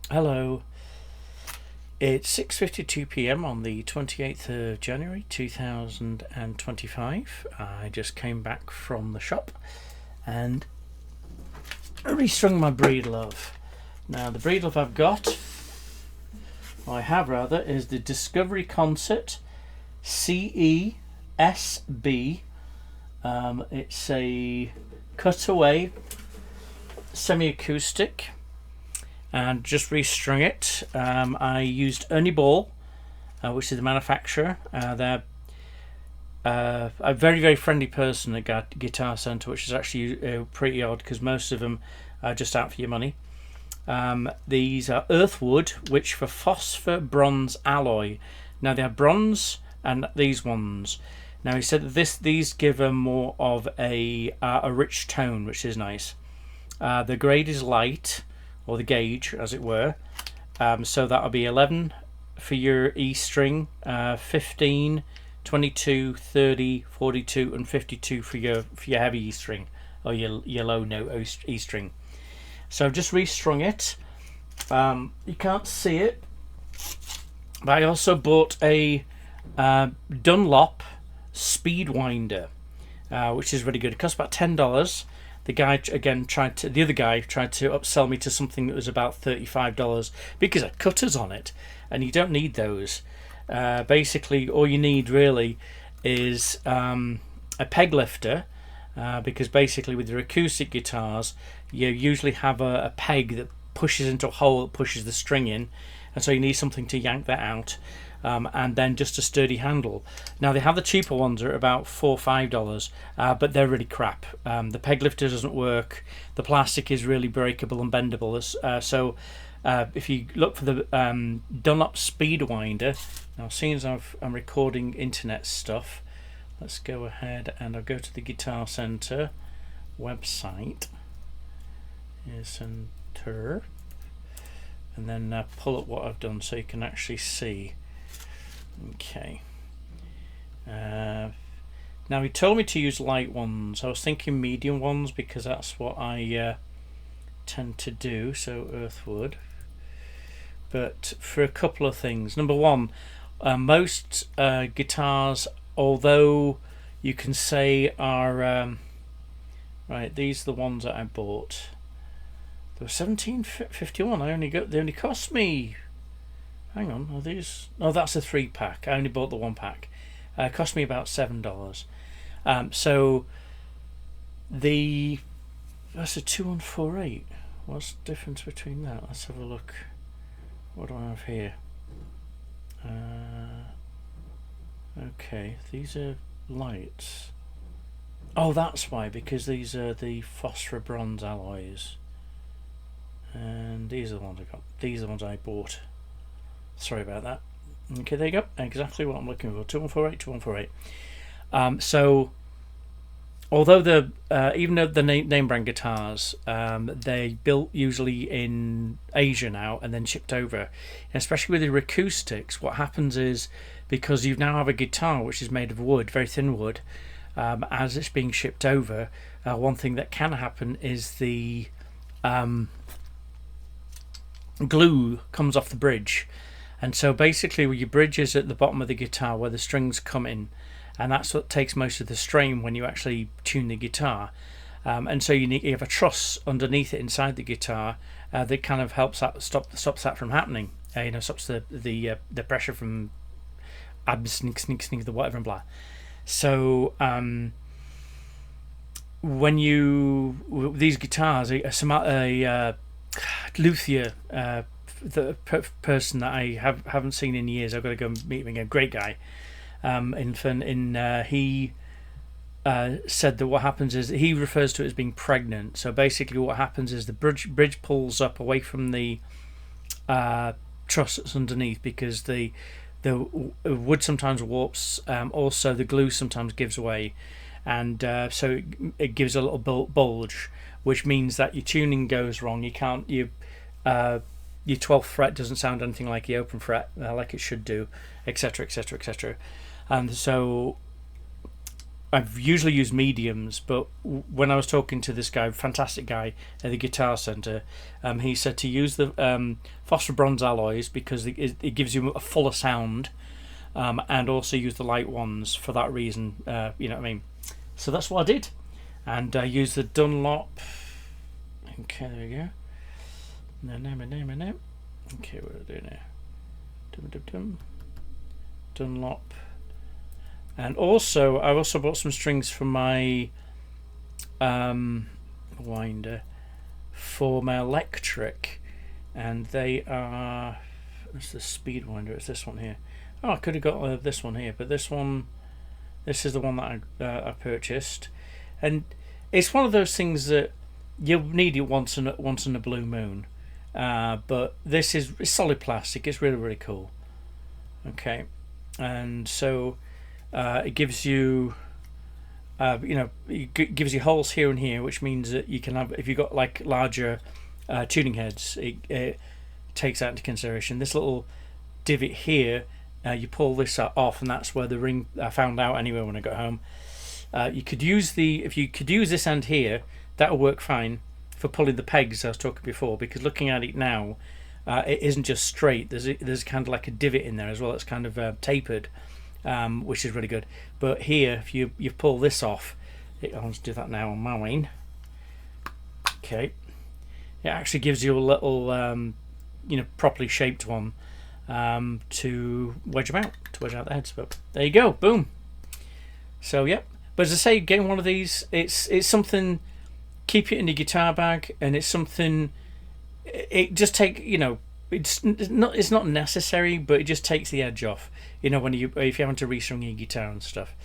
Hello, it's 6:52 p.m. on the 28th of January 2025. I just came back from the shop and restrung my Breedlove. Now, the Breedlove I have rather, is the Discovery Concert CESB. It's a cutaway semi-acoustic, and just restrung it. I used Ernie Ball, which is the manufacturer. They're a very, very friendly person at Guitar Centre, which is actually pretty odd because most of them are just out for your money. These are earthwood, which for phosphor bronze alloy. Now they have bronze and these ones. Now he said that these give a more of a rich tone, which is nice. The grade is light, or the gauge as it were, so that'll be 11 for your E string, 15, 22, 30, 42 and 52 for your heavy E string, or your low note E string. So I've just restrung it. You can't see it, but I also bought a Dunlop speed winder, which is really good. It costs about $10. The other guy tried to upsell me to something that was about $35 because of cutters on it, and you don't need those. Basically, all you need really is a peg lifter, because basically with your acoustic guitars, you usually have a peg that pushes into a hole that pushes the string in, and so you need something to yank that out. And then just a sturdy handle. Now they have the cheaper ones are about $4 or $5, but they're really crap. The peg lifter doesn't work. The plastic is really breakable and bendable. So if you look for the Dunlop Speed Winder, now seeing as I'm recording internet stuff, let's go ahead and I'll go to the Guitar Centre website. Here's Centre, and then pull up what I've done so you can actually see. Okay. Now he told me to use light ones. I was thinking medium ones because that's what I tend to do. So earthwood. But for a couple of things. Number one, most guitars, although you can say are right, these are the ones that I bought. They were $17.51. They only cost me. Hang on, are these? No, that's a 3-pack. I only bought the 1-pack. It cost me about $7. So that's a 2148. What's the difference between that? Let's have a look. What do I have here? Okay, these are lights. Oh, that's why, because these are the phosphor bronze alloys, and these are the ones I got. These are the ones I bought. Sorry about that. Okay, there you go. Exactly what I'm looking for. 2148, 2148. So, although even though the name brand guitars, they built usually in Asia now and then shipped over. Especially with your acoustics, what happens is because you now have a guitar which is made of wood, very thin wood, as it's being shipped over, one thing that can happen is the glue comes off the bridge. And so basically your bridge is at the bottom of the guitar where the strings come in, and that's what takes most of the strain when you actually tune the guitar. And so you have a truss underneath it inside the guitar that kind of helps that stops that from happening. Stops the pressure from sneak the whatever and blah. So when these guitars, a luthier, the person that I haven't seen in years, I've got to go and meet him again. Great guy. He said that what happens is he refers to it as being pregnant. So basically, what happens is the bridge pulls up away from the truss that's underneath because the wood sometimes warps. Also, the glue sometimes gives away, and so it gives a little bulge, which means that your tuning goes wrong. Your 12th fret doesn't sound anything like the open fret, like it should do, etc., etc., etc. And so I've usually used mediums, but when I was talking to this guy, fantastic guy at the Guitar Centre, he said to use the phosphor bronze alloys because it gives you a fuller sound, and also use the light ones for that reason. You know what I mean? So that's what I did, and I used the Dunlop. Okay, there we go. No. Okay, what are we doing here? Dunlop. And also, I also bought some strings for my winder for my electric, and they are. What's the speed winder? It's this one here. Oh, I could have got this one here, but this is the one that I purchased, and it's one of those things that you'll need it once in a blue moon. But this is solid plastic. It's really cool. Okay, and so. It gives you, it gives you holes here and here, which means that you can have, if you've got like larger tuning heads, it takes that into consideration. This little divot here, you pull this off, and that's where the ring. I found out anyway when I got home. You could use if you could use this end here, that will work fine for pulling the pegs I was talking before. Because looking at it now, it isn't just straight. There's kind of like a divot in there as well. It's kind of tapered. Which is really good. But here, if you pull this off, I'll just do that now on mine. Okay, it actually gives you a little, properly shaped one to wedge them out, to wedge out the heads. But there you go, boom. So yep. But as I say, getting one of these, it's something. Keep it in your guitar bag, and it's something. It just it's not necessary, but it just takes the edge off. If you're having to re-strung your guitar and stuff.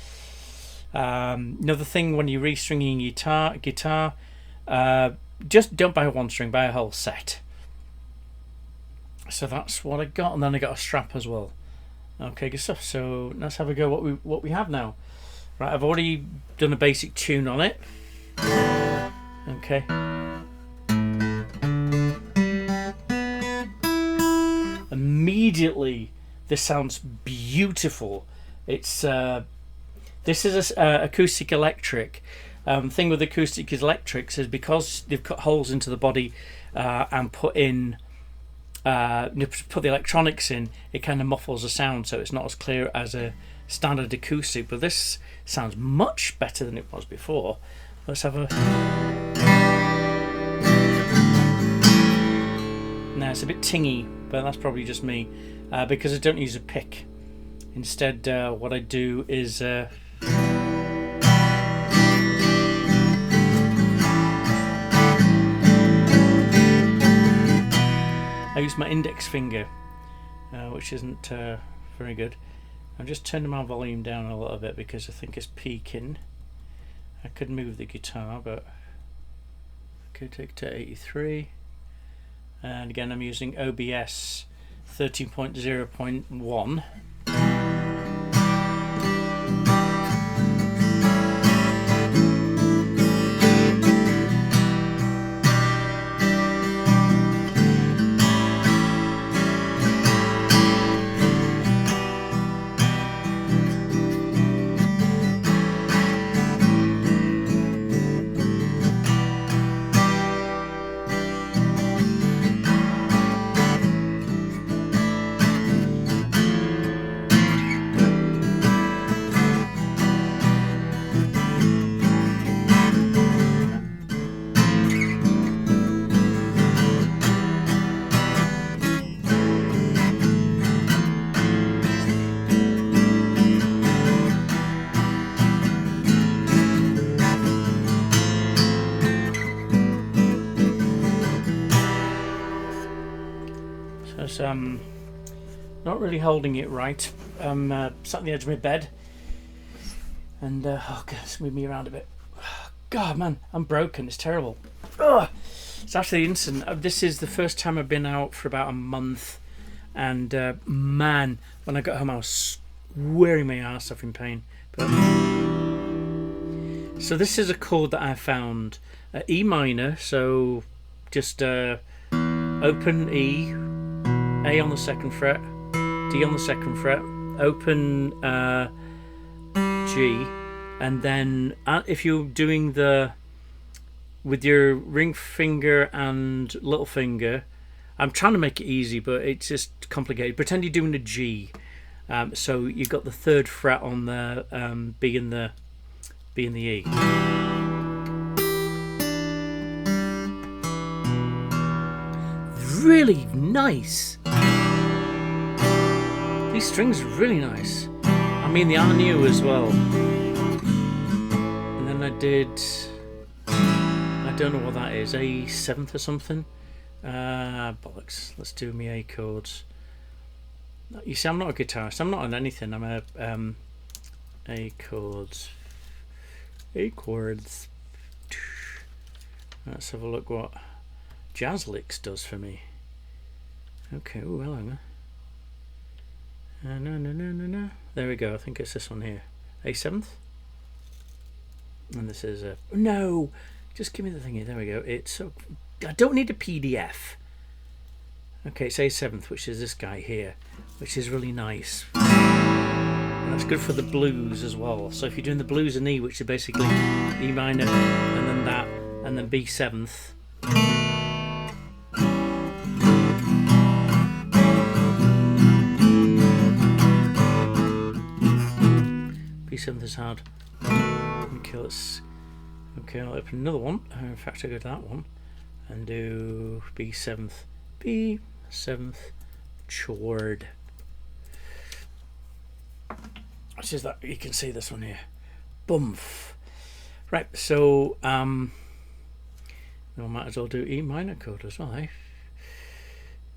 Another thing, when you're re-stringing your guitar, just don't buy one string, buy a whole set. So that's what I got, and then I got a strap as well. Okay, good stuff. So let's have a go what we have now. Right, I've already done a basic tune on it. Okay. Immediately, this sounds beautiful. It's this is a acoustic electric. Thing with acoustic electrics is because they've cut holes into the body and put the electronics in, it kind of muffles the sound, so it's not as clear as a standard acoustic. But this sounds much better than it was before. Let's have a. Now it's a bit tingy, but that's probably just me because I don't use a pick. Instead, what I do is I use my index finger, which isn't very good. I'm just turning my volume down a little bit because I think it's peaking. I could move the guitar, but I could take it to 83. And again, I'm using OBS 13.0.1. Not really holding it right. I'm sat on the edge of my bed, and oh god, it's moving me around a bit. God, man, I'm broken. It's terrible. Ugh. It's actually instant. This is the first time I've been out for about a month, and man, when I got home, I was swearing my ass off in pain. But so this is a chord that I found, E minor. So just open E. A on the second fret, D on the second fret, open G, and then if you're doing with your ring finger and little finger, I'm trying to make it easy, but it's just complicated. Pretend you're doing a G. So you've got the 3rd fret on the B and the E. Really nice. These strings are really nice. I mean, they are new as well. And then I did, I don't know what that is, a 7th or something. Bollocks. Let's do me A chords. You see, I'm not a guitarist. I'm not on anything. I'm a A chords. A chords. Let's have a look what Jazz Licks does for me. Okay. Oh, hello. No. There we go. I think it's this one here. A7th. And this is a... No! Just give me the thingy. There we go. It's so... I don't need a PDF. Okay, it's A7th, which is this guy here, which is really nice. And that's good for the blues as well. So if you're doing the blues and E, which is basically E minor, and then that, and then B7th. B7th is hard. Okay, I'll open another one. In fact, I'll go to that one and do B7th. B7th chord. Which is that? You can see this one here. Bumf. Right, so we might as well do E minor chord as well, eh?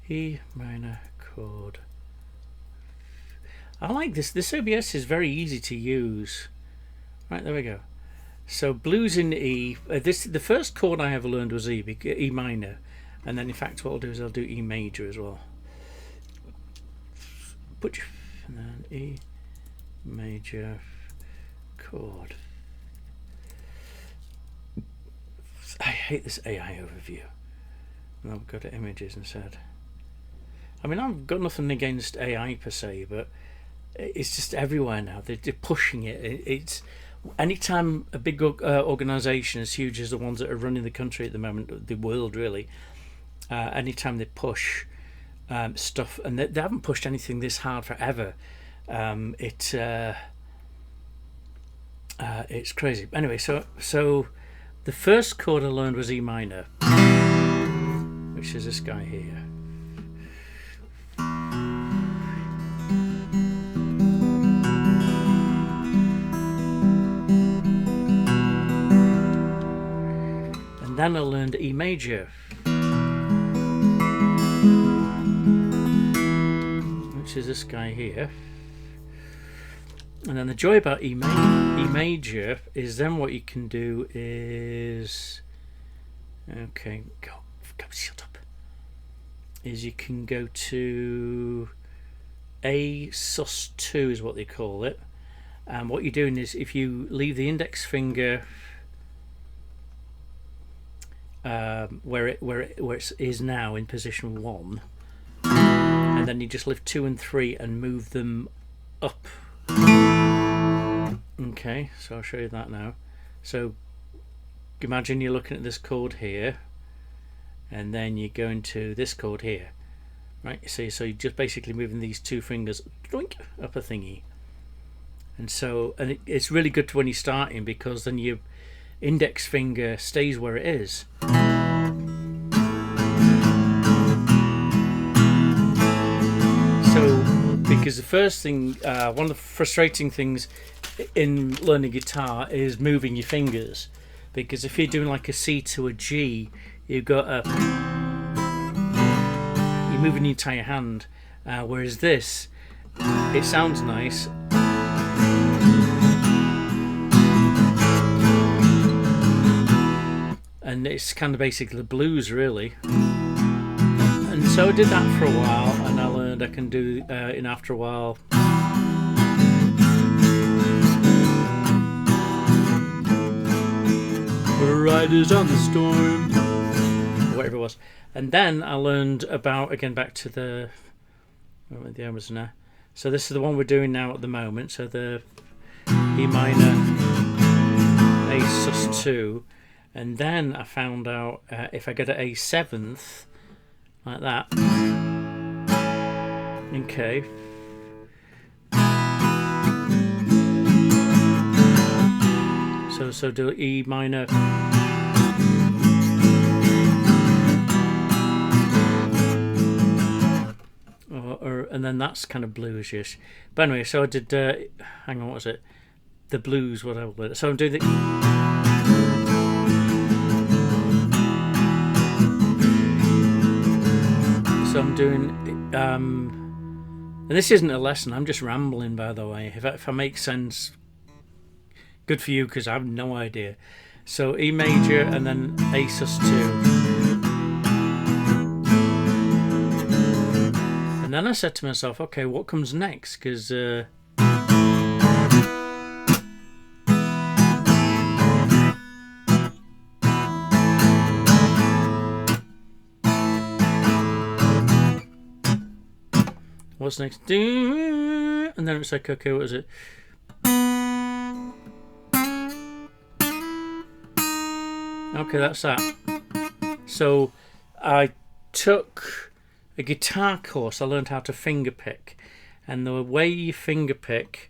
E minor chord. I like this. This OBS is very easy to use. Right, there we go. So blues in E. The first chord I ever learned was E minor, and then in fact what I'll do is I'll do E major as well. And then E major chord. I hate this AI overview. And I've got images instead. I mean, I've got nothing against AI per se, but it's just everywhere now. They're pushing it. It's anytime a big organisation as huge as the ones that are running the country at the moment, the world really, anytime they push stuff, and they haven't pushed anything this hard forever, it's crazy. Anyway, so the first chord I learned was E minor, which is this guy here. And then I learned E major, which is this guy here. And then the joy about E major is then what you can do is, okay, go shut up. Is you can go to A sus2 is what they call it. And what you're doing is if you leave the index finger where it is now in position 1, and then you just lift 2 and 3 and move them up. Okay, so I'll show you that now. So imagine you're looking at this chord here, and then you go into this chord here, right? You see, so you're just basically moving these 2 fingers up a thingy. And so, and it's really good when you're starting, because then your index finger stays where it is. So, because the first thing, one of the frustrating things in learning guitar is moving your fingers, because if you're doing like a C to a G, you've got you're moving your entire hand, whereas this, it sounds nice, and it's kind of basically the blues really. And so I did that for a while, and I learned I can do in after a while. Riders on the storm, whatever it was. And then I learned about, again back to the Amazon now. So this is the one we're doing now at the moment. So the E minor, A sus2, and then I found out if I get an A7th like that, okay, so do E minor, and then that's kind of bluesish. But anyway, so I did. Hang on, what was it? The blues, whatever. So I'm doing the. So I'm doing. And this isn't a lesson. I'm just rambling, by the way. If I make sense, good for you, because I have no idea. So E major and then A sus2. And then I said to myself, okay, what comes next? Because what's next? And then it's like, okay, what is it? Okay, that's that. So I took a guitar course. I learned how to finger pick, and the way you finger pick,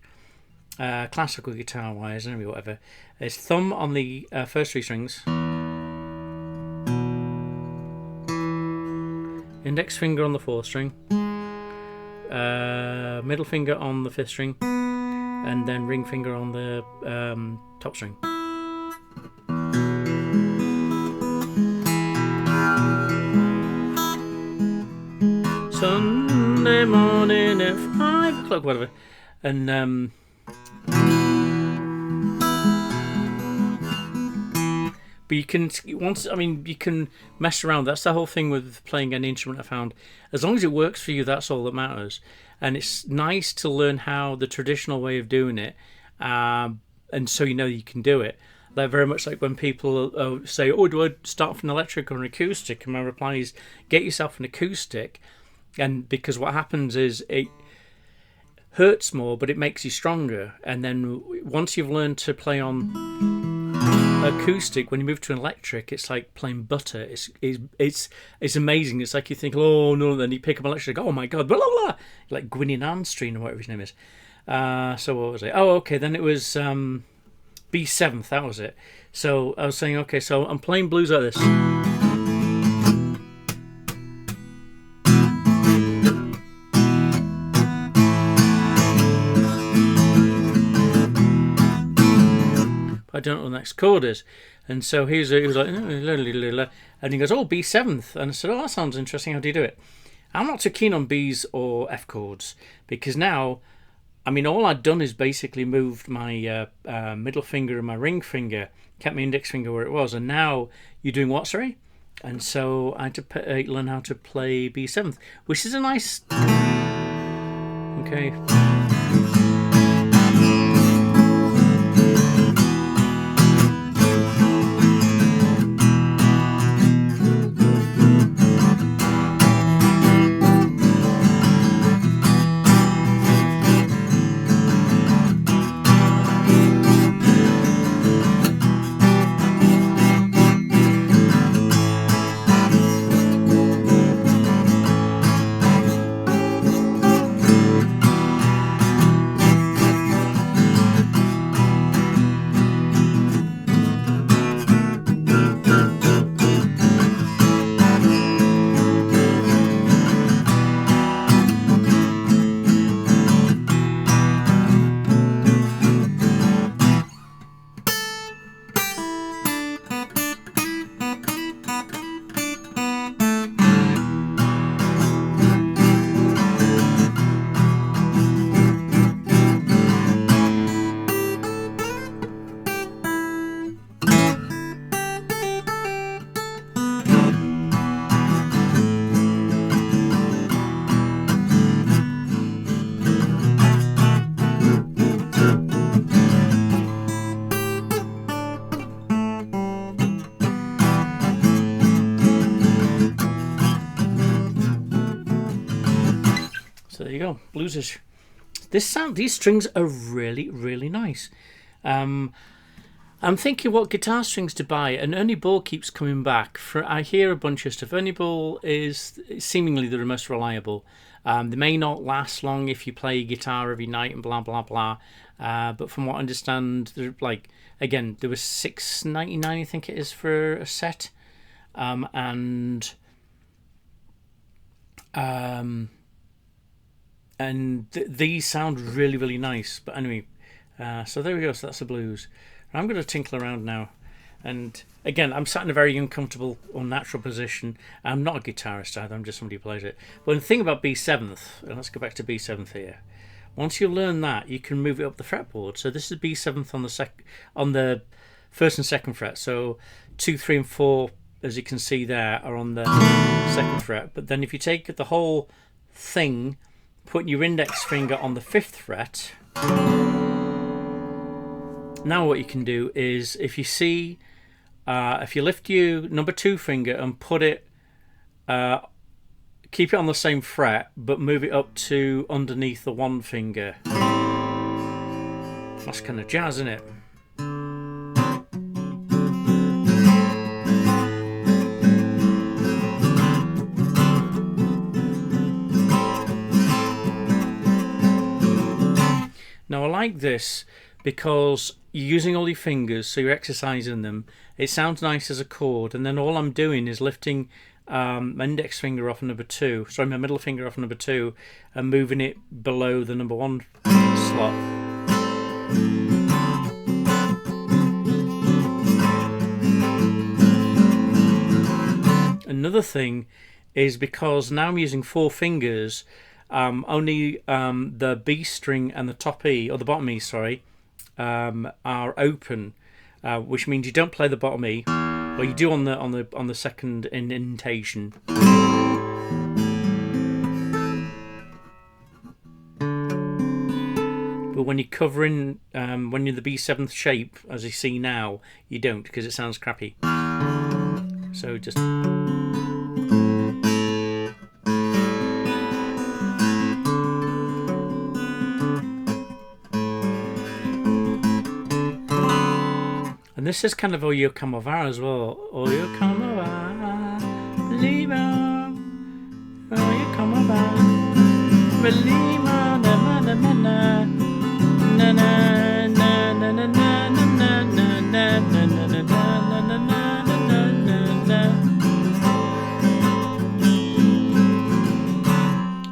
classical guitar wise, anyway, whatever, is thumb on the first 3 strings, index finger on the 4th string, middle finger on the 5th string, and then ring finger on the top string. Sunday morning at 5 o'clock, whatever, and but you can you can mess around. That's the whole thing with playing any instrument. I found, as long as it works for you, that's all that matters. And it's nice to learn how the traditional way of doing it, and so you can do it. Like very much like when people say, "Oh, do I start with an electric or an acoustic?" And my reply is, "Get yourself an acoustic." And because what happens is it hurts more, but it makes you stronger. And then once you've learned to play on acoustic, when you move to an electric, it's like playing butter. It's amazing. It's like you think, oh no, then you pick up electric, oh my god, blah blah blah, like Gwyneth Armstrong or whatever his name is. So what was it? Oh, okay, then it was B7th. That was it. So I was saying, okay, so I'm playing blues like this. I don't know what the next chord is. And so he was like, and he goes, oh, B7th. And I said, oh, that sounds interesting. How do you do it? I'm not too keen on B's or F chords, because now, all I'd done is basically moved my middle finger and my ring finger, kept my index finger where it was, and now you're doing what, sorry? And so I had to learn how to play B7th, which is a nice... Okay. So there you go, bluesish. These strings are really, really nice. I'm thinking what guitar strings to buy, and Ernie Ball keeps coming back. I hear a bunch of stuff. Ernie Ball is seemingly the most reliable. They may not last long if you play guitar every night and blah blah blah. But from what I understand, like again, there was $6.99, I think it is, for a set, these sound really really nice. But anyway, so there we go. So that's the blues. I'm going to tinkle around now, and again, I'm sat in a very uncomfortable, unnatural position. I'm not a guitarist either. I'm just somebody who plays it. But the thing about B7th, and let's go back to B7th here. Once you learn that, you can move it up the fretboard. So this is B7th on the first and second fret. So 2, 3, and 4, as you can see there, are on the second fret. But then if you take the whole thing, put your index finger on the 5th fret. Now what you can do is, if you see, if you lift your number 2 finger and put it, keep it on the same fret, but move it up to underneath the 1 finger. That's kind of jazz, isn't it? Now I like this because you're using all your fingers, so you're exercising them. It sounds nice as a chord, and then all I'm doing is lifting my index finger off number 2, sorry, my middle finger off number 2, and moving it below the number 1 slot. Another thing is, because now I'm using 4 fingers, only the B string and the top E, or the bottom E, sorry, are open, which means you don't play the bottom E, or you do on the second indentation. But when you're covering, when you're the B7th shape, as you see now, you don't, because it sounds crappy. So just. And this is kind of Oyo Como Va as well. Oyo Como Va, Believer, Oyo Como Va, Believer, na na na na na na na na na na.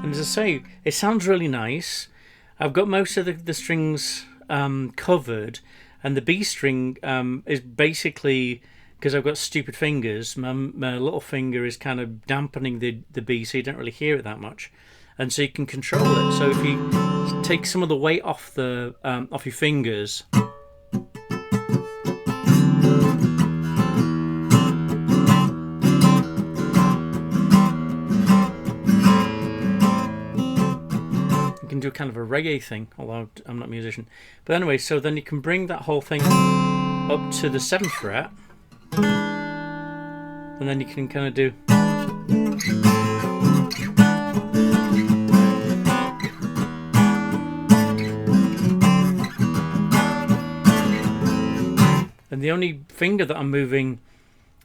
And as I say, it sounds really nice. I've got most of the strings covered. And the B string is basically, because I've got stupid fingers, my little finger is kind of dampening the B, so you don't really hear it that much. And so you can control it. So if you take some of the weight off off your fingers, do kind of a reggae thing, although I'm not a musician. But anyway, so then you can bring that whole thing up to the 7th fret, and then you can kind of do. And the only finger that I'm moving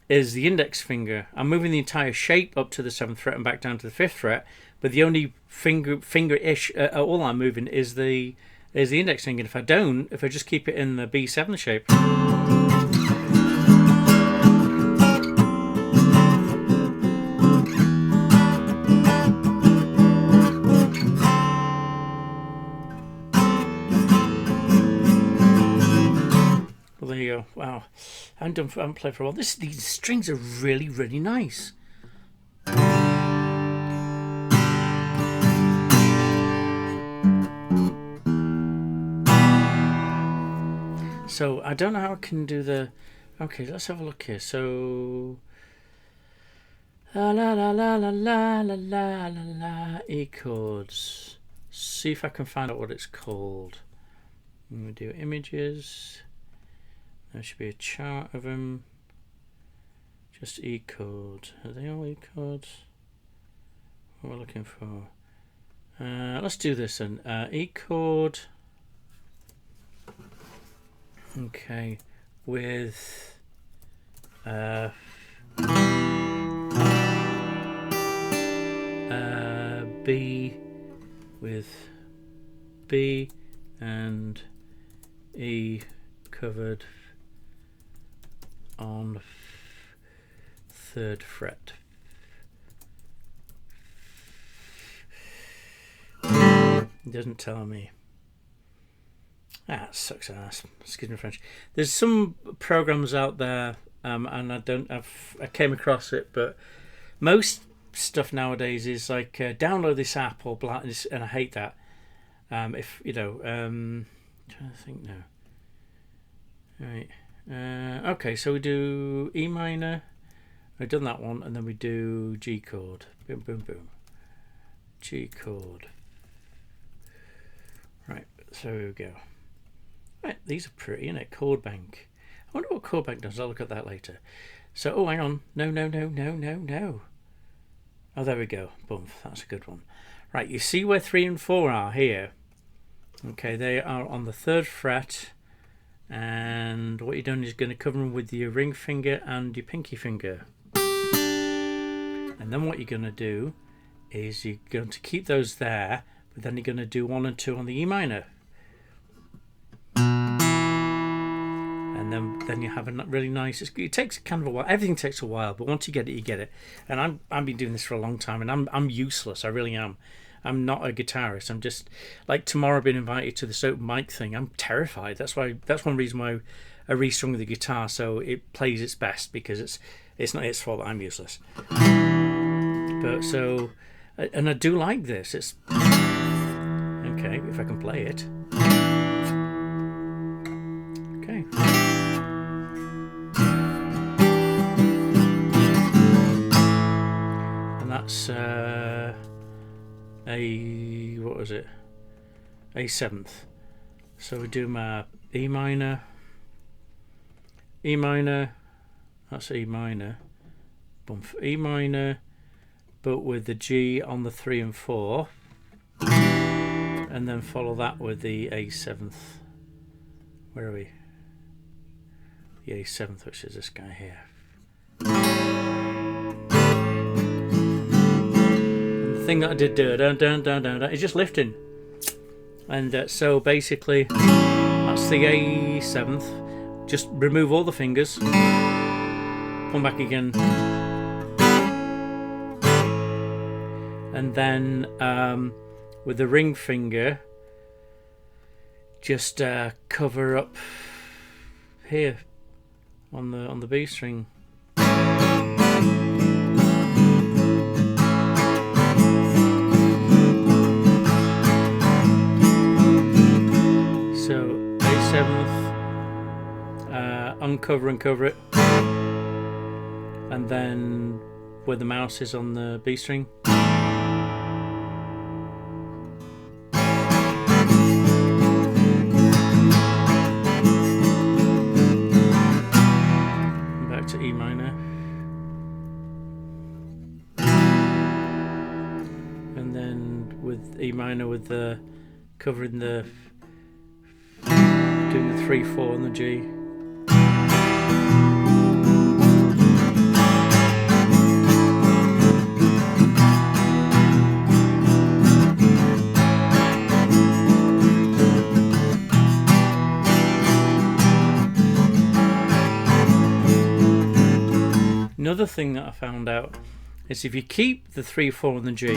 is the index finger. I'm moving the entire shape up to the 7th fret and back down to the 5th fret, but the only finger-ish, all I'm moving is the index finger. If I just keep it in the B7 shape, well, there you go. Wow, I haven't played for a while. These strings are really, really nice. So I don't know how I can do the. Okay, let's have a look here. So la la la la la la la la la E chords. See if I can find out what it's called. I'm gonna do images. There should be a chart of them. Just E chord. Are they all E chords? What we're looking for? Let's do this then. E chord. Okay, with B with B and E covered on 3rd fret. It doesn't tell me. That sucks ass. Excuse me, French. There's some programs out there, and I came across it, but most stuff nowadays is like download this app or blah, and I hate that. If you know, trying to think now. Right. Okay, so we do E minor. We've done that one, and then we do G chord. Boom, boom, boom. G chord. Right. So here we go. Right, these are pretty, isn't it? Chord bank. I wonder what chord bank does. I'll look at that later. So, oh, hang on. No. Oh, there we go. Boom. That's a good one. Right, you see where 3 and 4 are here? Okay, they are on the 3rd fret. And what you're doing is going to cover them with your ring finger and your pinky finger. And then what you're going to do is you're going to keep those there, but then you're going to do 1 and 2 on the E minor. And then you have a really nice. It takes kind of a while. Everything takes a while, but once you get it, you get it. And I've been doing this for a long time, and I'm useless. I really am. I'm not a guitarist. I'm just like tomorrow. I've been invited to this open mic thing. I'm terrified. That's one reason why I restrung the guitar so it plays its best, because it's not its fault that I'm useless. But so, and I do like this. It's okay if I can play it. Okay. And that's what was it? A 7th. So we do my E minor. E minor. That's E minor. Boom. E minor, but with the G on the 3 and 4, and then follow that with the A 7th. Where are we? The A 7th, which is this guy here. And the thing that I did do, is just lifting. And so basically, that's the A 7th. Just remove all the fingers. Come back again. And then with the ring finger, just cover up here on the B string. So A7th, uncover and cover it, and then where the mouse is on the B string. To E minor, and then with E minor, with the covering the doing the 3, 4 on the G. Another thing that I found out is if you keep the 3, 4 on the G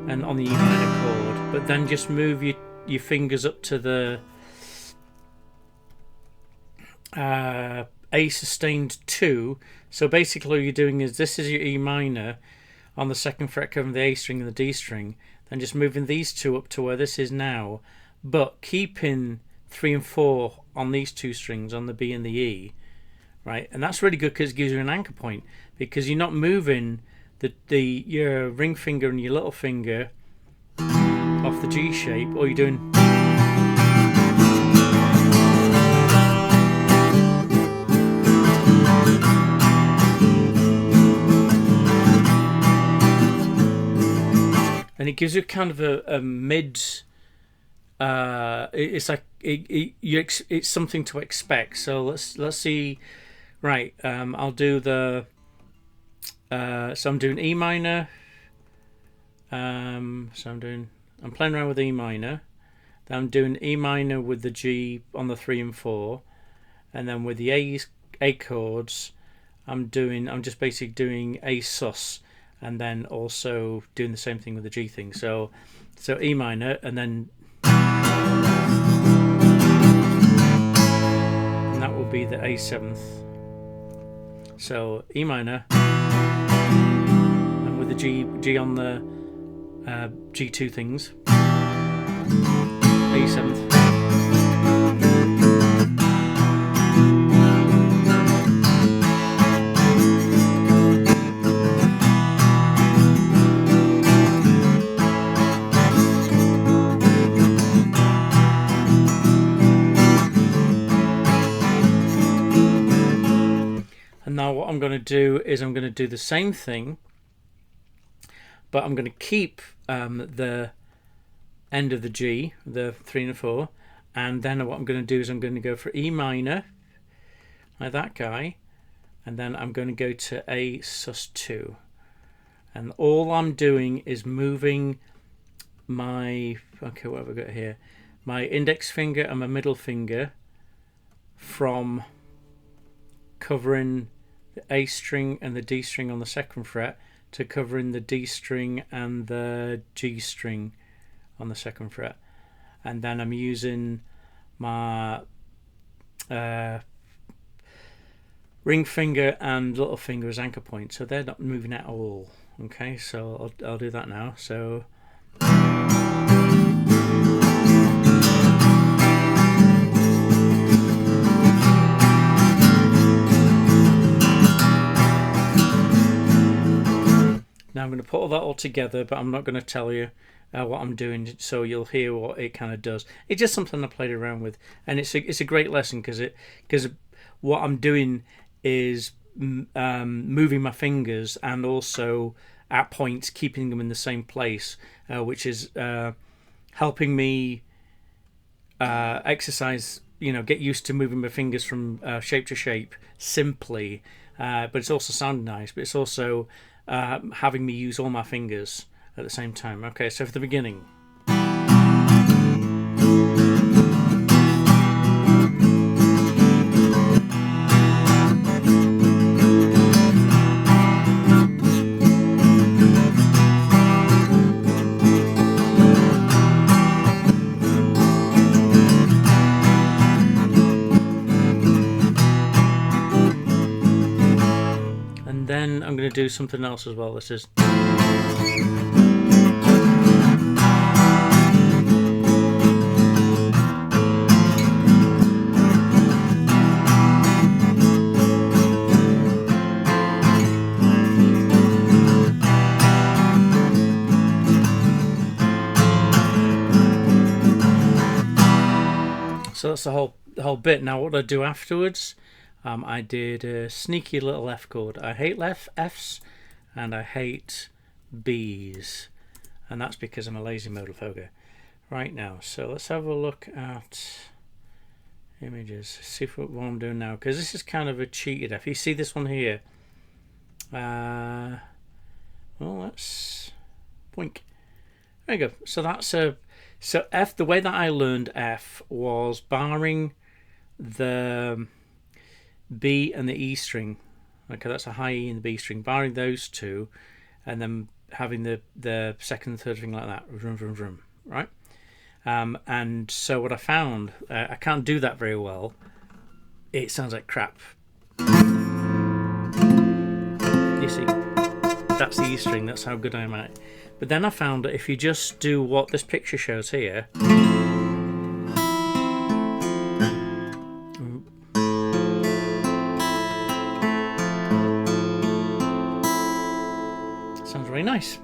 and on the E minor chord, but then just move your fingers up to the A sustained 2. So basically all you're doing is, this is your E minor on the 2nd fret covering the A string and the D string, then just moving these two up to where this is now, but keeping 3 and 4 on these 2 strings, on the B and the E. Right, and that's really good because it gives you an anchor point, because you're not moving your ring finger and your little finger off the G shape. All you're doing, and it gives you kind of a mid. It's like it's something to expect. So let's see. Right, I'll do the. So I'm doing E minor. I'm playing around with E minor. Then I'm doing E minor with the G on the 3 and 4, and then with the A chords, I'm just basically doing A sus, and then also doing the same thing with the G thing. So E minor, and then that will be the A7th. So E minor, and with the G on the G2 things, A7th. And now what I'm going to do is I'm going to do the same thing, but I'm going to keep the end of the G, the 3 and 4, and then what I'm going to do is I'm going to go for E minor, like that guy, and then I'm going to go to A sus2, and all I'm doing is moving my, okay, what have I got here, my index finger and my middle finger from covering the A string and the D string on the 2nd fret to covering the D string and the G string on the 2nd fret, and then I'm using my ring finger and little finger as anchor point, so they're not moving at all. Okay, so I'll do that now. So now I'm going to put all that all together, but I'm not going to tell you what I'm doing, so you'll hear what it kind of does. It's just something I played around with, and it's a great lesson because what I'm doing is moving my fingers and also at points keeping them in the same place, which is helping me exercise, get used to moving my fingers from shape to shape simply, but it's also sounding nice, but it's also having me use all my fingers at the same time. Okay, so for the beginning. And then I'm going to do something else as well. This is. So that's the whole bit. Now what I do afterwards, I did a sneaky little F chord. I hate Fs and I hate Bs, and that's because I'm a lazy modal fogger. Right now, so let's have a look at images, see what I'm doing now, because this is kind of a cheated F. You see this one here, well, let's boink. There you go. So that's so F, the way that I learned F was barring the B and the E string. Okay, that's a high E and the B string, barring those two, and then having the second and third thing like that, vroom, vroom, vroom, right? And so what I found, I can't do that very well. It sounds like crap. You see, that's the E string, that's how good I am at it. But then I found that if you just do what this picture shows here, sounds really nice.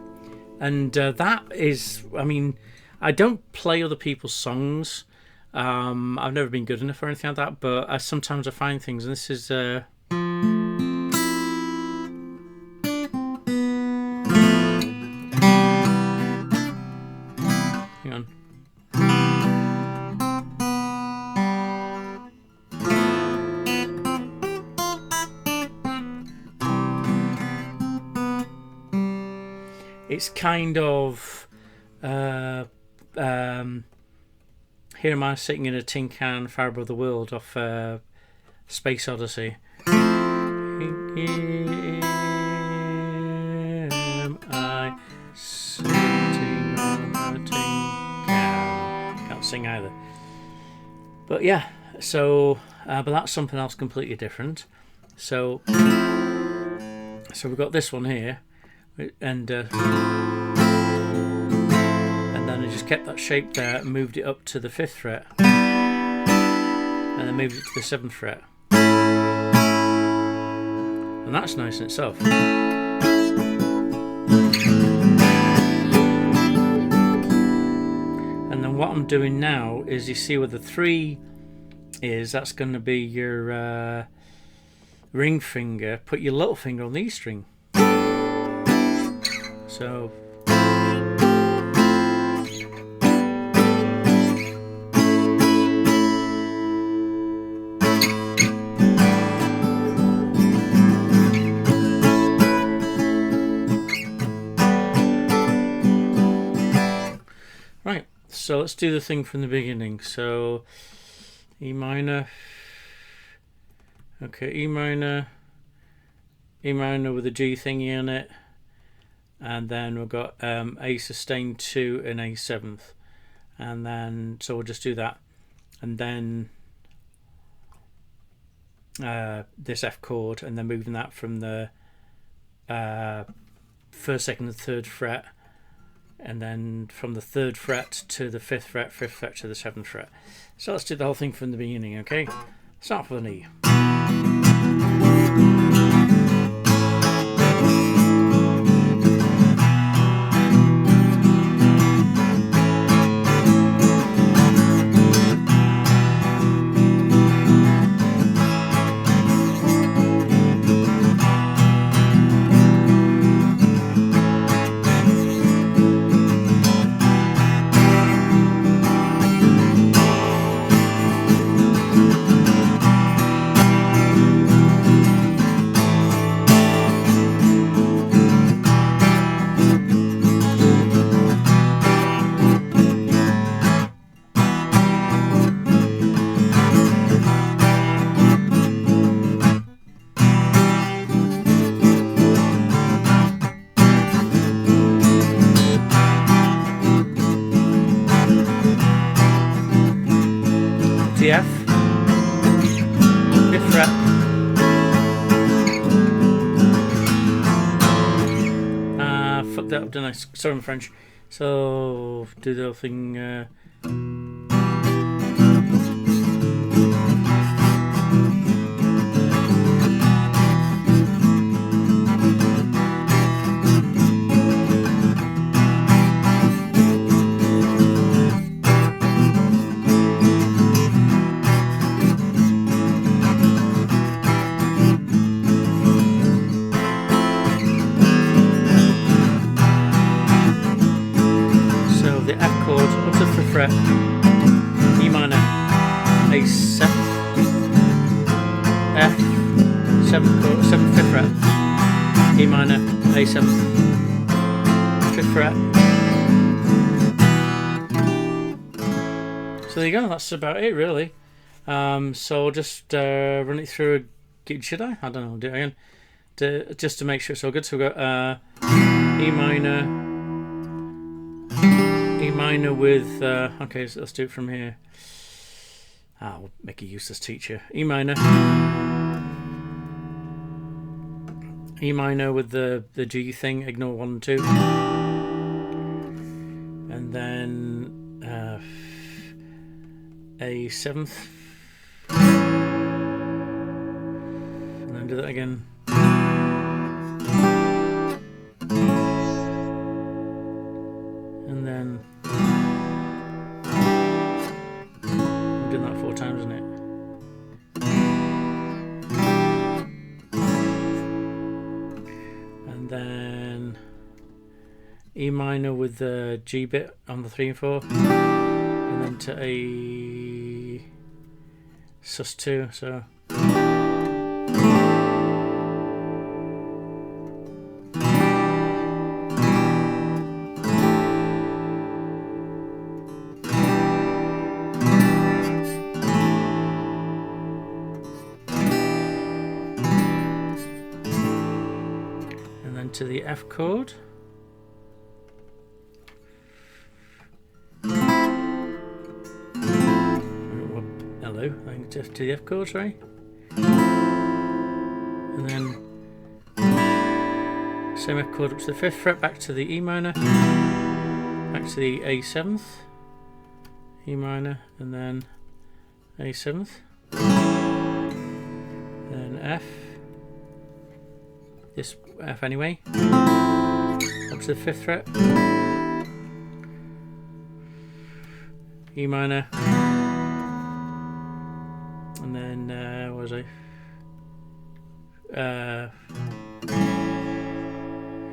And that is, I mean, I don't play other people's songs. I've never been good enough or anything like that, but sometimes I find things, and this is hang on. it's kind of Here Am I Sitting in a Tin Can, Far Above the World off Space Odyssey. Here am I sitting on a tin can. Can't sing either. But yeah, so but that's something else completely different. So we've got this one here, and then I just kept that shape there and moved it up to the 5th fret, and then moved it to the 7th fret, and that's nice in itself. And then what I'm doing now is, you see where the 3 is, that's going to be your ring finger. Put your little finger on the E string. So right, so let's do the thing from the beginning. So E minor, okay, E minor with a G thingy in it, and then we've got A sustained 2 and A 7th, and then so we'll just do that, and then this F chord, and then moving that from the 1st, 2nd and 3rd fret, and then from the 3rd fret to the 5th fret, 5th fret to the 7th fret. So let's do the whole thing from the beginning, okay? Start with an E. The F, 5th fret, fucked that up, didn't I? Sorry, my French. So do the whole thing. The F chord up to the 5th fret, E minor, A 7th, F, 7th chord, 7th, 5th fret, E minor, A 7th, 5th fret. So there you go, that's about it really. So I'll just run it through again. Should I? I don't know, do it again. Just to make sure it's all good. So we've got E minor, E minor with, okay, so let's do it from here. I'll make a useless teacher. E minor. E minor with the G thing, ignore 1 and 2. And then A 7th. And then do that again. And then I'm doing that 4 times, isn't it? And then E minor with the G bit on the 3 and 4, and then to A sus2. So into the F chord. Hello, I to the F chord, sorry. And then same F chord up to the 5th fret, back to the E minor, back to the A7th, E minor, and then A7th, then F, this F anyway, up to the 5th fret, E minor, and then what was I?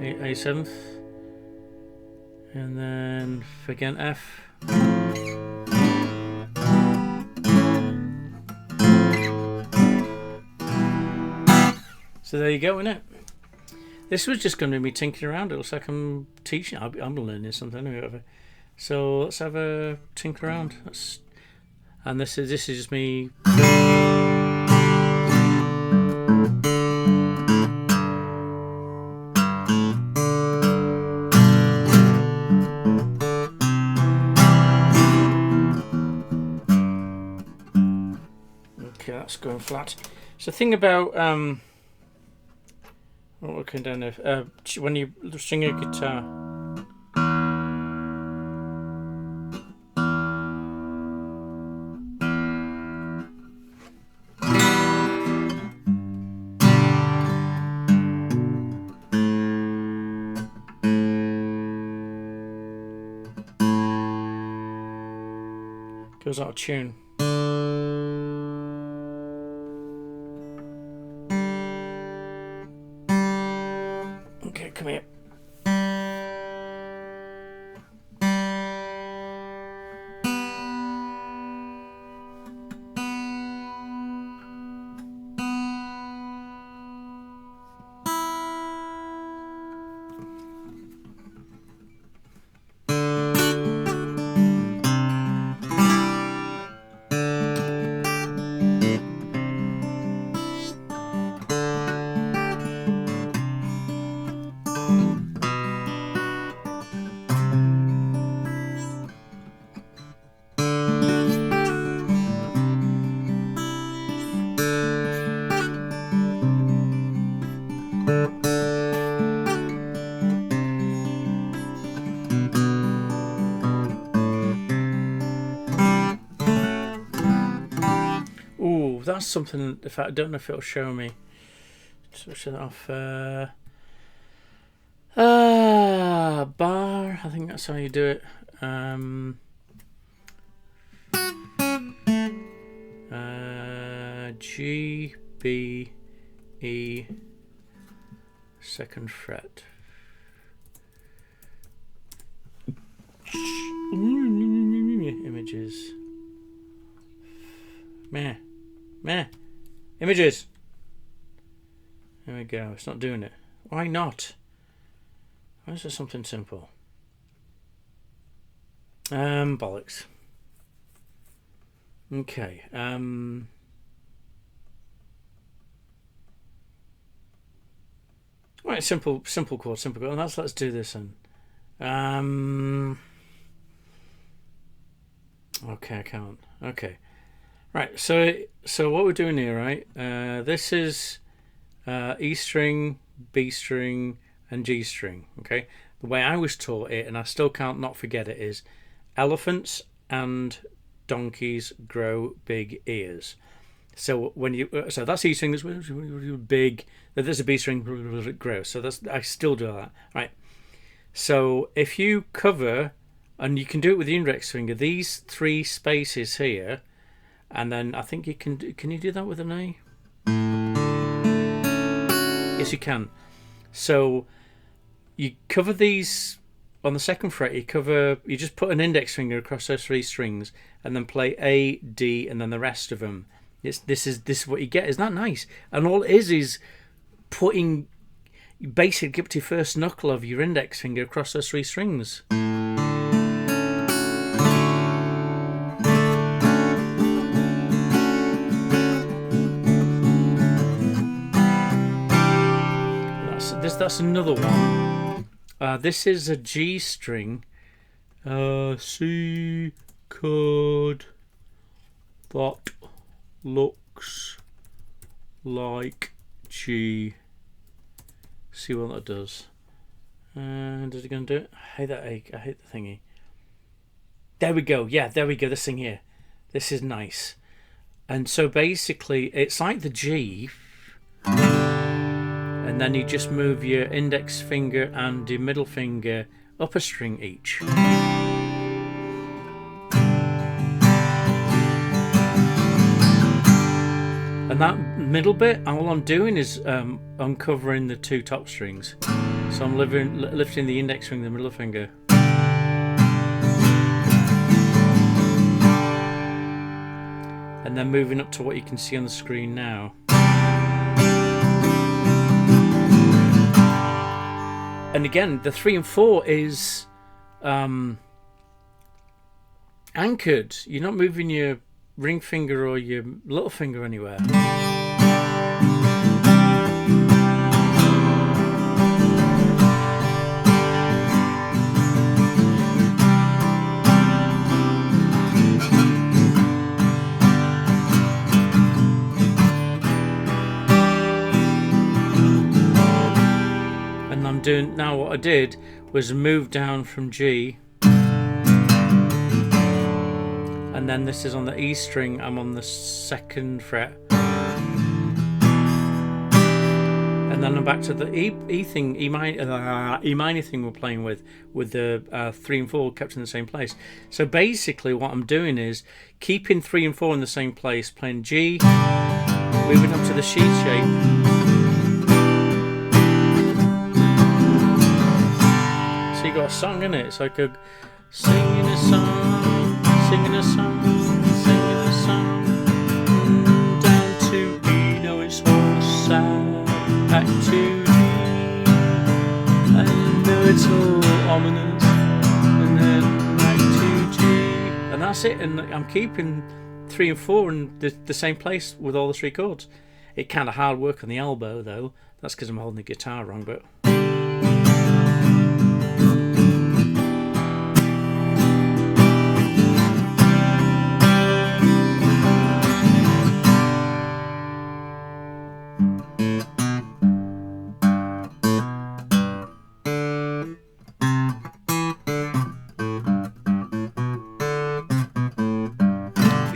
A7th, and then again F. So there you go, innit? This was just going to be me tinkering around. It looks like I'm teaching. I'm learning something or whatever. So let's have a tinker around. And this is just me. Okay, that's going flat. So the thing about what we're looking down there, when you string a guitar, goes out of tune. Okay, come here. That's something. In fact, I don't know if it'll show me. Switch it off. Bar. I think that's how you do it. G, B, E, 2nd fret. Images. Meh. Images. There we go. It's not doing it. Why not? Why is there something simple? Bollocks. Okay. Right, simple chord. Let's do this then. Okay, I can't. Okay. Right, so what we're doing here, right? This is E string, B string, and G string. Okay, the way I was taught it, and I still can't not forget it, is elephants and donkeys grow big ears. So when you so that's E string, that's big. There's a B string, grows. So that's I still do that. Right. So if you cover, and you can do it with the index finger, these 3 spaces here. And then I think you can you do that with an A? Yes, you can. So you cover these on the 2nd fret. You just put an index finger across those 3 strings, and then play A, D, and then the rest of them. This is what you get. Isn't that nice? And all it is putting basically up to your first knuckle of your index finger across those 3 strings. that's another one. This is a G string. C chord that looks like G. See what that does. And is it going to do it? I hate that egg. I hate the thingy. There we go. Yeah, there we go. This thing here. This is nice. And so basically, it's like the G. And then you just move your index finger and your middle finger up a string each. And that middle bit, all I'm doing is uncovering the two top strings. So I'm lifting the index finger and the middle finger. And then moving up to what you can see on the screen now. And again, the 3 and 4 is anchored. You're not moving your ring finger or your little finger anywhere. And I'm doing now, what I did was move down from G. And then this is on the E string, I'm on the 2nd fret. And then I'm back to the E thing, E minor thing we're playing with the 3 and 4 kept in the same place. So basically what I'm doing is keeping 3 and 4 in the same place, playing G, moving up to the sheet shape. So you got a song in it, it's like a singing a song. Singing a song, down to E, now it's all sad, back to G, I know it's all ominous, and then back to G, and that's it. And I'm keeping 3 and 4 in the same place with all the 3 chords. It kind of hard work on the elbow though, that's because I'm holding the guitar wrong, but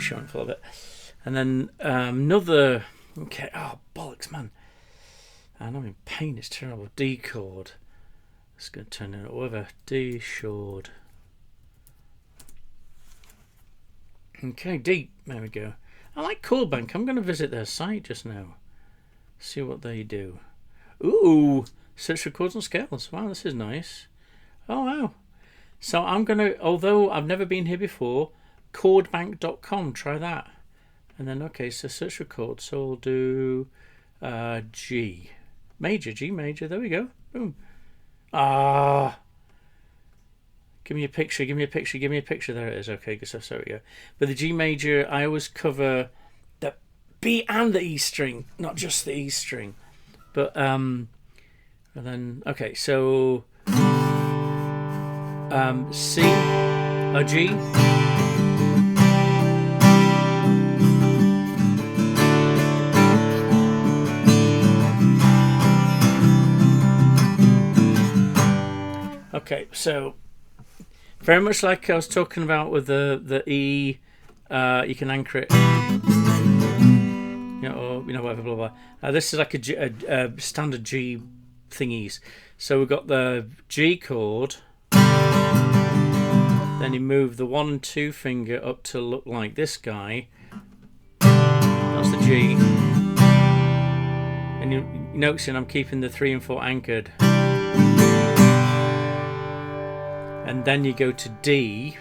showing for a bit. And then another, okay, oh bollocks, man, I'm in pain, it's terrible. D chord, it's going to turn it over. D chord, okay, D, there we go. I like Chord Bank. I'm going to visit their site just now, see what they do. Ooh, search for chords and scales. Wow, this is nice. Oh wow. So I'm going to, although I've never been here before, chordbank.com, try that. And then, okay, so search for chords. So we'll do G major, G major. There we go. Boom. Ah. Give me a picture, give me a picture, give me a picture. There it is. Okay, good stuff. So we go. But the G major, I always cover the B and the E string, not just the E string. But, and then, okay, so C, a G. Okay, so very much like I was talking about with the E, you can anchor it, or whatever, blah blah. This is like a standard G thingies. So we've got the G chord, then you move the 1 and 2 finger up to look like this guy. That's the G, and you're noticing I'm keeping the 3 and 4 anchored. And then you go to D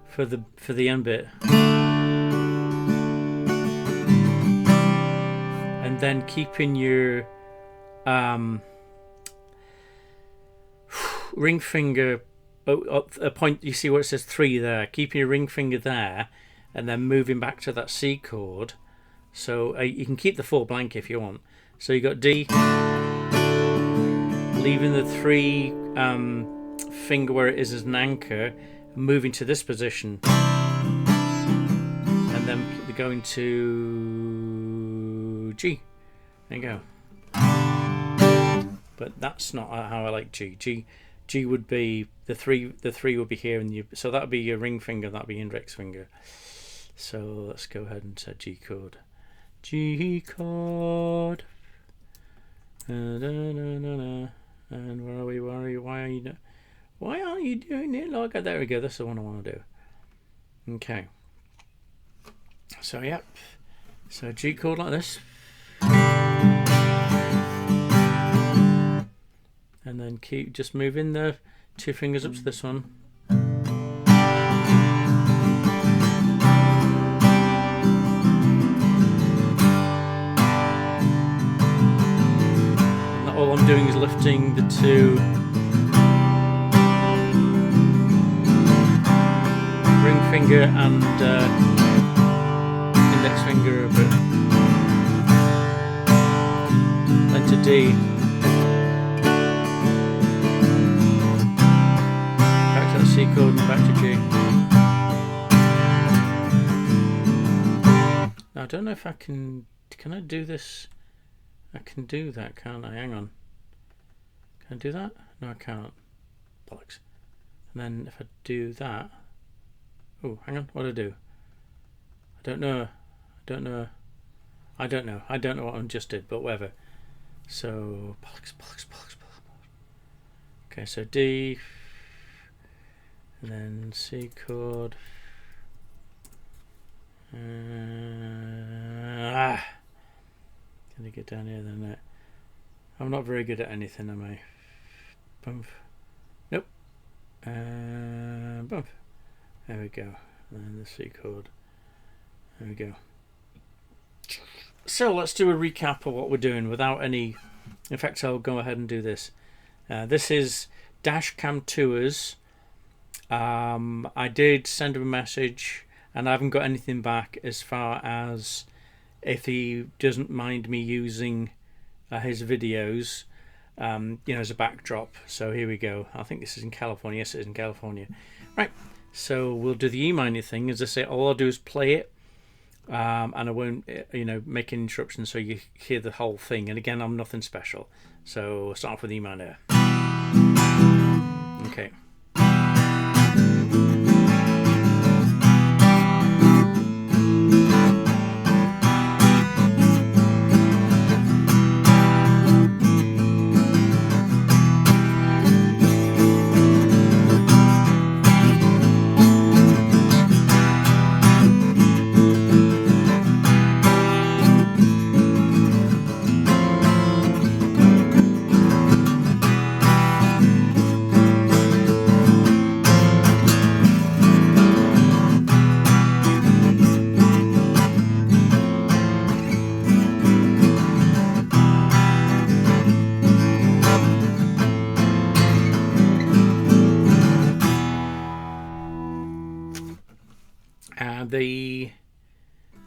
for the end bit, and then keeping your ring finger at a point. You see where it says 3 there. Keeping your ring finger there, and then moving back to that C chord. So you can keep the 4 blank if you want. So you got D. leaving the 3 finger where it is as an anchor, moving to this position, and then going to G. There you go. But that's not how I like G. G would be the 3 would be here, and so that would be your ring finger, that would be your index finger. So let's go ahead and set G chord. G chord. And where are we? Why aren't you doing it like that? There we go. That's the one I want to do. Okay. So yep. So G chord like this. And then keep just moving the 2 fingers up to this one. And all I'm doing is lifting the 2 ring finger and index finger a bit. Then to D. C chord and back to G. Now I don't know if I can I do this? I can do that, can't I? Hang on. Can I do that? No, I can't. Bollocks. And then if I do that, oh, hang on, what do I do? I don't know what I just did, but whatever. So bollocks. Okay, so D. And then C chord. Can I get down here then? I'm not very good at anything, am I? Bump. Nope. Bump. There we go. And then the C chord. There we go. So let's do a recap of what we're doing without any. In fact, I'll go ahead and do this. This is Dashcam Tours. I did send him a message and I haven't got anything back as far as if he doesn't mind me using his videos as a backdrop. So here we go. I think this is in California. Yes, it is in California. Right, so we'll do the E-minor thing. As I say, all I'll do is play it and I won't make an interruption so you hear the whole thing. And again, I'm nothing special. So we'll start off with E-minor. Okay.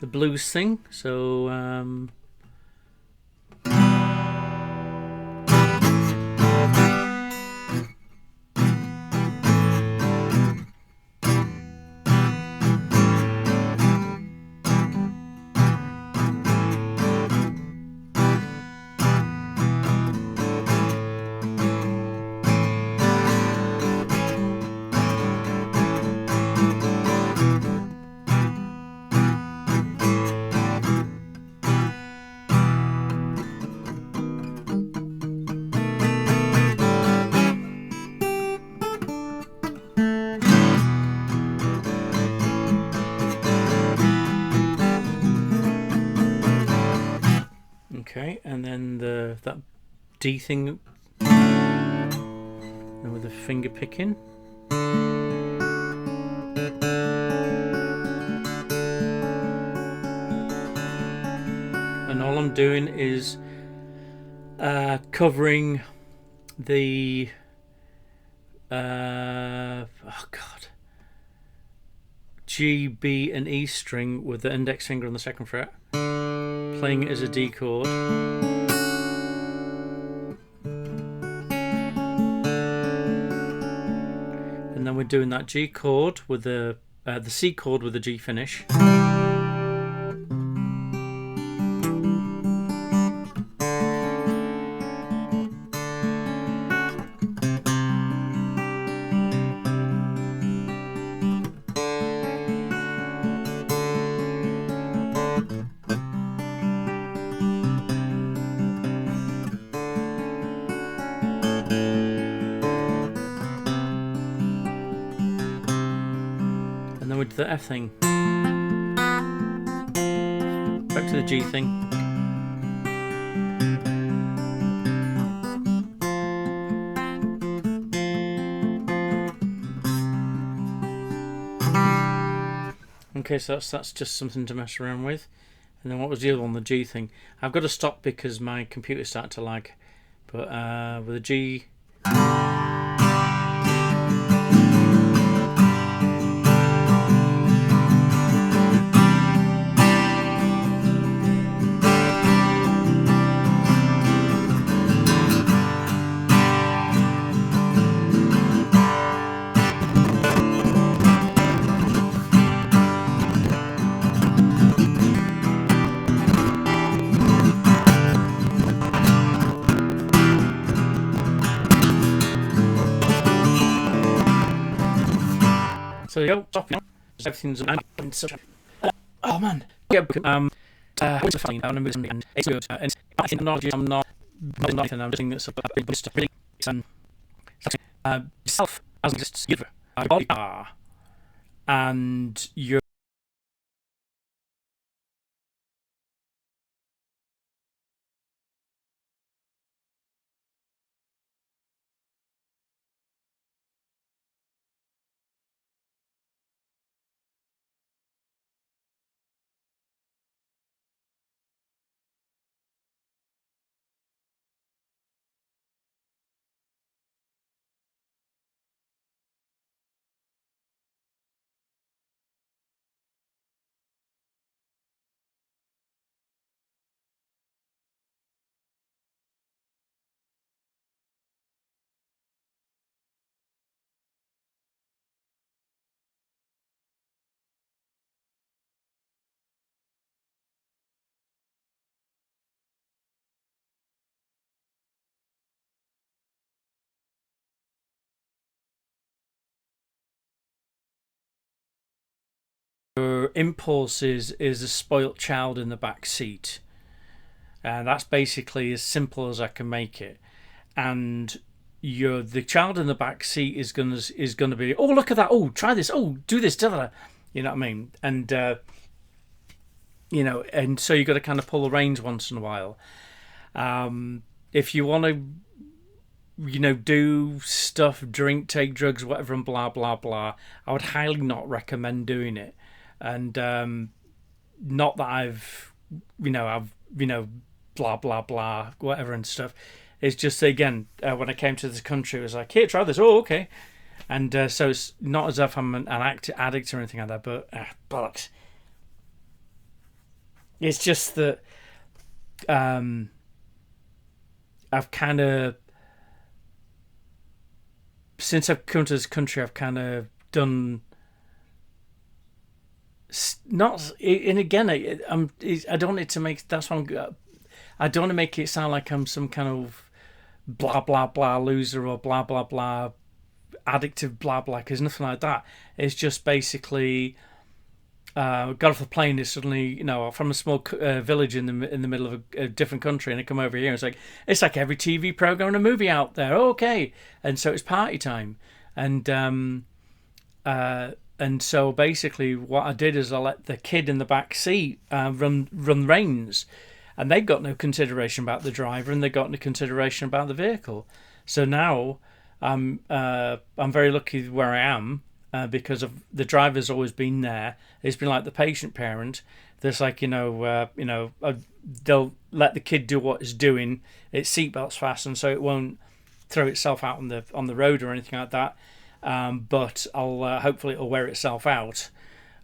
The blues thing. So okay, and then that D thing with the finger picking. And all I'm doing is covering the G, B and E string with the index finger on the 2nd fret, playing it as a D chord, and then we're doing that G chord with the C chord with the G finish. And then we do the F thing. Back to the G thing. Okay, so that's just something to mess around with. And then what was the other one? The G thing. I've got to stop because my computer's starting to lag. But with the G. So you go, stop. Everything's oh man. Yeah, it's fine. I'm moving and it's good. And I think I'm not nothing. I'm doing this self as exists giver. Body are, and you're your impulse is a spoilt child in the back seat, and that's basically as simple as I can make it. And the child in the back seat is gonna be, oh, look at that, oh, try this, oh, do this, da-da-da. You know what I mean? And and so you got to kind of pull the reins once in a while. If you want to, do stuff, drink, take drugs, whatever, and blah blah blah, I would highly not recommend doing it. And not that I've blah blah blah, whatever and stuff. It's just, again, when I came to this country, it was like, here, try this. Oh, okay. And so it's not as if I'm an addict or anything like that, but bollocks. It's just that I've kind of, since I've come to this country, I've kind of done not, and again, I don't want it to make, that's what I don't want to make it sound like I'm some kind of blah blah blah loser or blah blah blah addictive blah blah, because nothing like that. It's just basically got off the plane is suddenly, from a small village in the middle of a different country, and I come over here and it's like every TV program and a movie out there. Oh, okay. And so it's party time. And so basically what I did is I let the kid in the back seat run reins, and they've got no consideration about the driver, and they've got no consideration about the vehicle. So now I'm very lucky where I am, because of the driver's always been there. It's been like the patient parent. There's like, they'll let the kid do what it's doing. Its seatbelt's fastened, so it won't throw itself out on the road or anything like that. But I'll hopefully it'll wear itself out.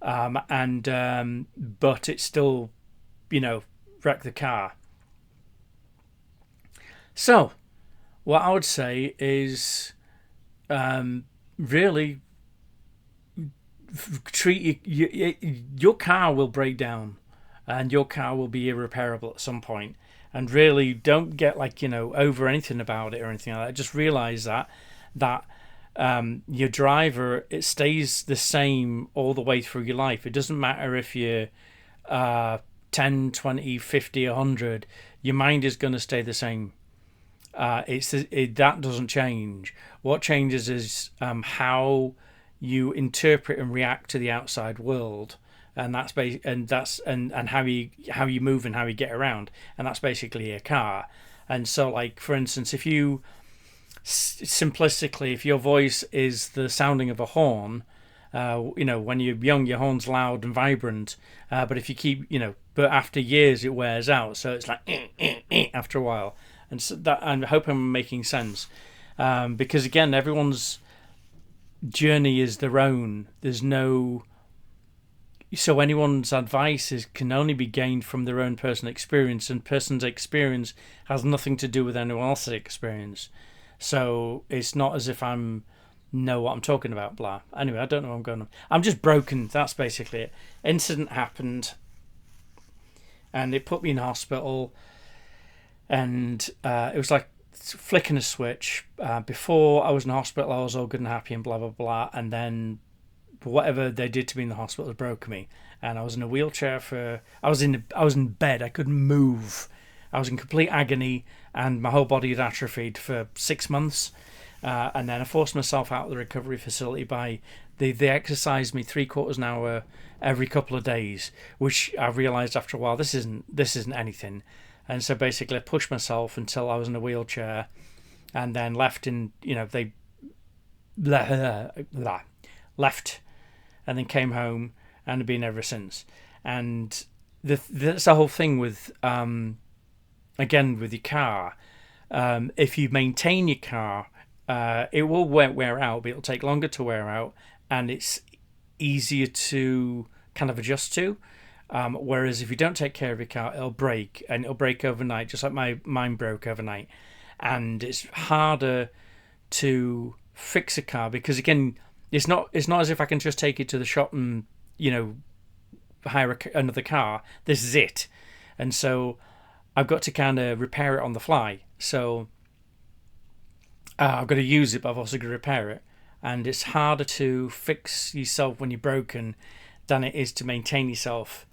But it's still, wreck the car. So what I would say is, really treat your car will break down, and your car will be irreparable at some point. And really, don't get like over anything about it or anything like that. Just realize that your driver, it stays the same all the way through your life. It doesn't matter if you're 10, 20, 50, 100. Your mind is going to stay the same. That doesn't change. What changes is how you interpret and react to the outside world, and and how you move and how you get around, and that's basically a car. And so, like for instance, if you simplistically, if your voice is the sounding of a horn, when you're young, your horn's loud and vibrant, but if you keep, but after years it wears out, so it's like after a while. And so that, I hope I'm making sense, because again, everyone's journey is their own. There's no, so anyone's advice can only be gained from their own personal experience, and person's experience has nothing to do with anyone else's experience. So it's not as if know what I'm talking about, blah. Anyway, I don't know what I'm going on. I'm just broken. That's basically it. Incident happened, and it put me in hospital, and it was like flicking a switch. Before I was in hospital, I was all good and happy and blah blah blah, and then whatever they did to me in the hospital broke me, and I was in a wheelchair I was in bed. I couldn't move. I was in complete agony, and my whole body had atrophied for 6 months. And then I forced myself out of the recovery facility by they exercised me 3/4 an hour every couple of days, which I realised after a while this isn't anything. And so basically I pushed myself until I was in a wheelchair, and then left they left, and then came home and have been ever since. And that's the whole thing with again with your car. If you maintain your car, it will wear out, but it'll take longer to wear out, and it's easier to kind of adjust to. Whereas if you don't take care of your car, it'll break, and it'll break overnight, just like mine broke overnight. And it's harder to fix a car because, again, it's not as if I can just take it to the shop and hire another car. This is it, and so I've got to kind of repair it on the fly. So I've got to use it, but I've also got to repair it. And it's harder to fix yourself when you're broken than it is to maintain yourself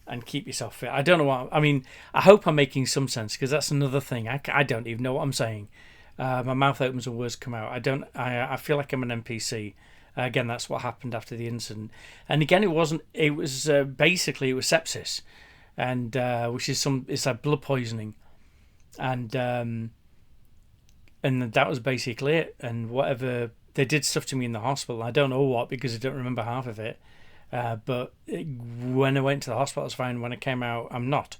and keep yourself fit. I don't know what I mean. I hope I'm making some sense, because that's another thing. I don't even know what I'm saying. My mouth opens and words come out. I feel like I'm an NPC. Again, that's what happened after the incident. And again, it was basically sepsis, and which is it's like blood poisoning, and that was basically it. And whatever they did stuff to me in the hospital, I don't know what, because I don't remember half of it. But when I went to the hospital, I was fine. When I came out, I'm not.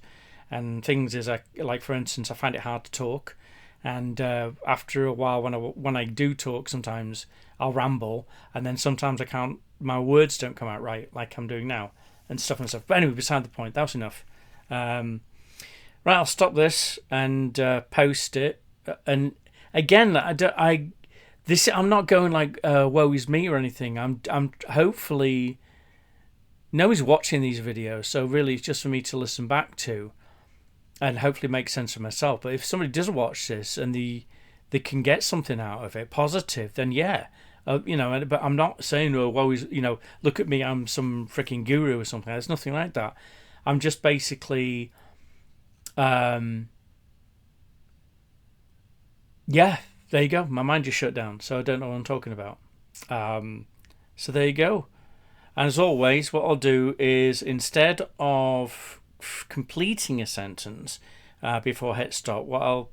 And things is like for instance, I find it hard to talk, and after a while, when I do talk, sometimes I'll ramble, and then sometimes I can't. My words don't come out right, like I'm doing now, and stuff. But anyway, beside the point. That was enough. Right, I'll stop this and post it. And again, I'm not going like woe is me or anything. I'm hopefully nobody's watching these videos, so really it's just for me to listen back to and hopefully make sense of myself. But if somebody does watch this and they can get something out of it positive, then yeah, but I'm not saying woe is, look at me, I'm some freaking guru or something. There's nothing like that. I'm just basically yeah, there you go. My mind just shut down, so I don't know what I'm talking about. So there you go. And as always, what I'll do is, instead of completing a sentence before I hit stop, what I'll